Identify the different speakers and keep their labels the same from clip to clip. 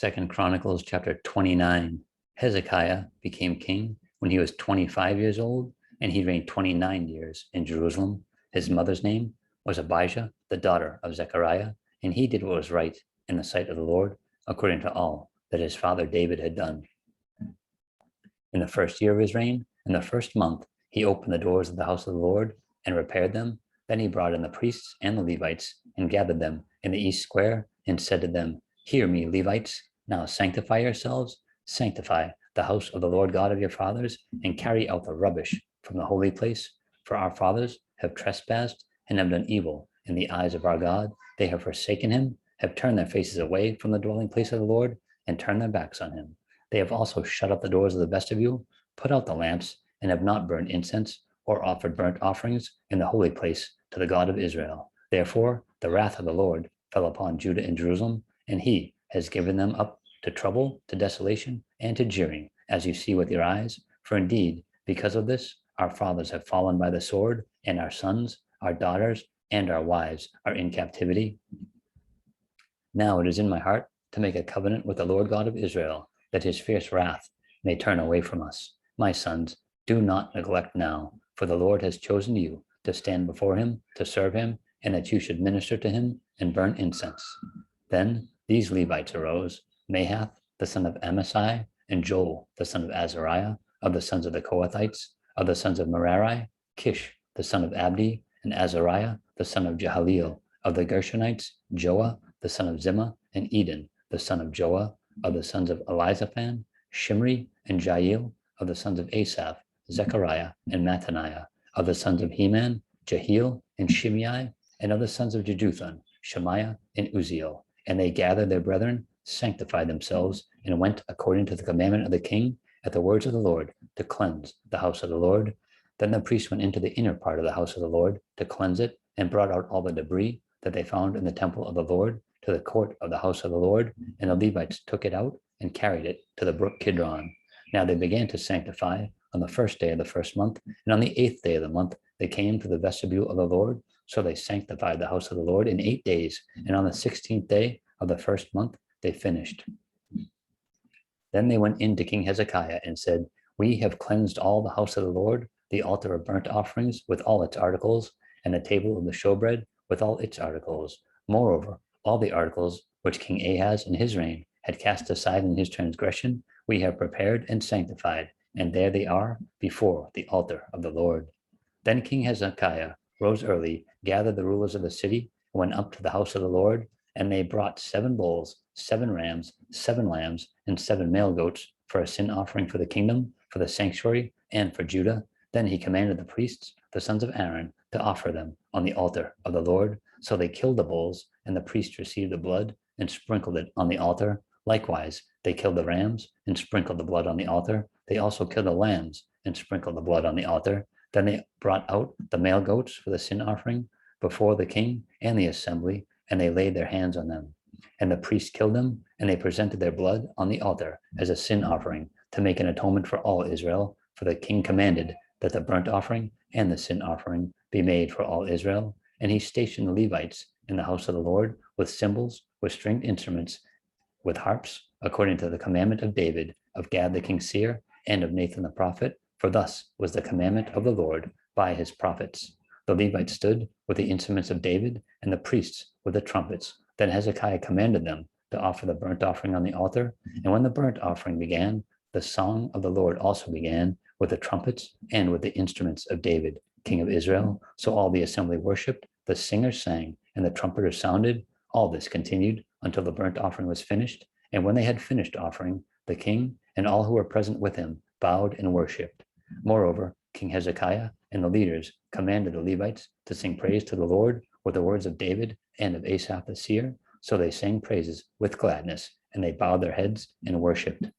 Speaker 1: Second Chronicles chapter 29. Hezekiah became king when he was 25 years old, and he reigned 29 years in Jerusalem. His mother's name was Abijah, the daughter of Zechariah, and he did what was right in the sight of the Lord, according to all that his father David had done. In the first year of his reign, in the first month, he opened the doors of the house of the Lord and repaired them. Then he brought in the priests and the Levites and gathered them in the east square and said to them, "Hear me, Levites, now sanctify yourselves, sanctify the house of the Lord God of your fathers, and carry out the rubbish from the holy place. For our fathers have trespassed and have done evil in the eyes of our God. They have forsaken him, have turned their faces away from the dwelling place of the Lord, and turned their backs on him. They have also shut up the doors of the vestibule, put out the lamps, and have not burned incense or offered burnt offerings in the holy place to the God of Israel. Therefore, the wrath of the Lord fell upon Judah and Jerusalem, and he has given them up to trouble, to desolation, and to jeering, as you see with your eyes. For indeed, because of this, our fathers have fallen by the sword, and our sons, our daughters, and our wives are in captivity. Now it is in my heart to make a covenant with the Lord God of Israel, that his fierce wrath may turn away from us. My sons, do not neglect now, for the Lord has chosen you to stand before him, to serve him, and that you should minister to him and burn incense." Then these Levites arose, Mahath, the son of Amasai, and Joel, the son of Azariah, of the sons of the Kohathites, of the sons of Merari, Kish, the son of Abdi, and Azariah, the son of Jehaleel, of the Gershonites, Joah, the son of Zimmah, and Eden, the son of Joah, of the sons of Elizaphan, Shimri, and Jael, of the sons of Asaph, Zechariah, and Mattaniah, of the sons of Heman, Jehiel, and Shimei, and of the sons of Jeduthun, Shemaiah, and Uzziel. And they gathered their brethren, sanctified themselves, and went according to the commandment of the king at the words of the Lord to cleanse the house of the Lord. Then the priests went into the inner part of the house of the Lord to cleanse it, and brought out all the debris that they found in the temple of the Lord to the court of the house of the Lord, and the Levites took it out and carried it to the brook Kidron. Now they began to sanctify on the first day of the first month, and on the 8th day of the month they came to the vestibule of the Lord. So they sanctified the house of the Lord in 8 days, and on the 16th day of the first month they finished. Then they went in to King Hezekiah and said, "We have cleansed all the house of the Lord, the altar of burnt offerings with all its articles, and the table of the showbread with all its articles. Moreover, all the articles which King Ahaz in his reign had cast aside in his transgression, we have prepared and sanctified, and there they are before the altar of the Lord." Then King Hezekiah rose early, gathered the rulers of the city, and went up to the house of the Lord, and they brought 7 bulls, 7 rams, 7 lambs, and 7 male goats for a sin offering for the kingdom, for the sanctuary, and for Judah. Then he commanded the priests, the sons of Aaron, to offer them on the altar of the Lord. So they killed the bulls, and the priests received the blood and sprinkled it on the altar. Likewise, they killed the rams and sprinkled the blood on the altar. They also killed the lambs and sprinkled the blood on the altar. Then they brought out the male goats for the sin offering before the king and the assembly, and they laid their hands on them. And the priests killed them, and they presented their blood on the altar as a sin offering to make an atonement for all Israel. For the king commanded that the burnt offering and the sin offering be made for all Israel. And he stationed the Levites in the house of the Lord with cymbals, with stringed instruments, with harps, according to the commandment of David, of Gad the king's seer, and of Nathan the prophet. For thus was the commandment of the Lord by his prophets. The Levites stood with the instruments of David, and the priests with the trumpets. Then Hezekiah commanded them to offer the burnt offering on the altar. And when the burnt offering began, the song of the Lord also began with the trumpets and with the instruments of David, king of Israel. So all the assembly worshipped, the singers sang, and the trumpeters sounded. All this continued until the burnt offering was finished. And when they had finished offering, the king and all who were present with him bowed and worshipped. Moreover, King Hezekiah and the leaders commanded the Levites to sing praise to the Lord with the words of David and of Asaph the seer. So they sang praises with gladness, and they bowed their heads and worshipped.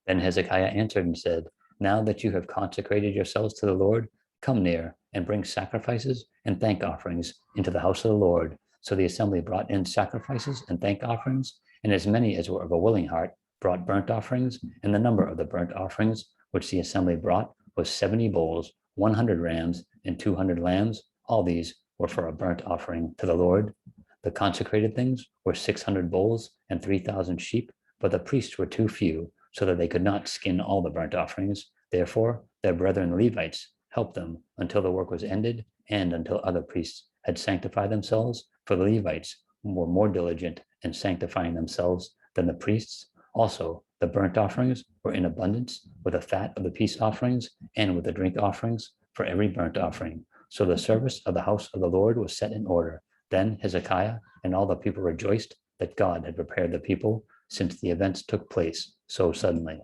Speaker 1: Then Hezekiah answered and said, "Now that you have consecrated yourselves to the Lord, come near and bring sacrifices and thank offerings into the house of the Lord." So the assembly brought in sacrifices and thank offerings, and as many as were of a willing heart brought burnt offerings, and the number of the burnt offerings which the assembly brought was 70 bulls, 100 rams, and 200 lambs. All these were for a burnt offering to the Lord. The consecrated things were 600 bulls and 3,000 sheep, but the priests were too few, so that they could not skin all the burnt offerings. Therefore, their brethren Levites helped them until the work was ended and until other priests had sanctified themselves, for the Levites were more diligent in sanctifying themselves than the priests. Also, the burnt offerings were in abundance with the fat of the peace offerings and with the drink offerings for every burnt offering. So the service of the house of the Lord was set in order. Then Hezekiah and all the people rejoiced that God had prepared the people, since the events took place so suddenly.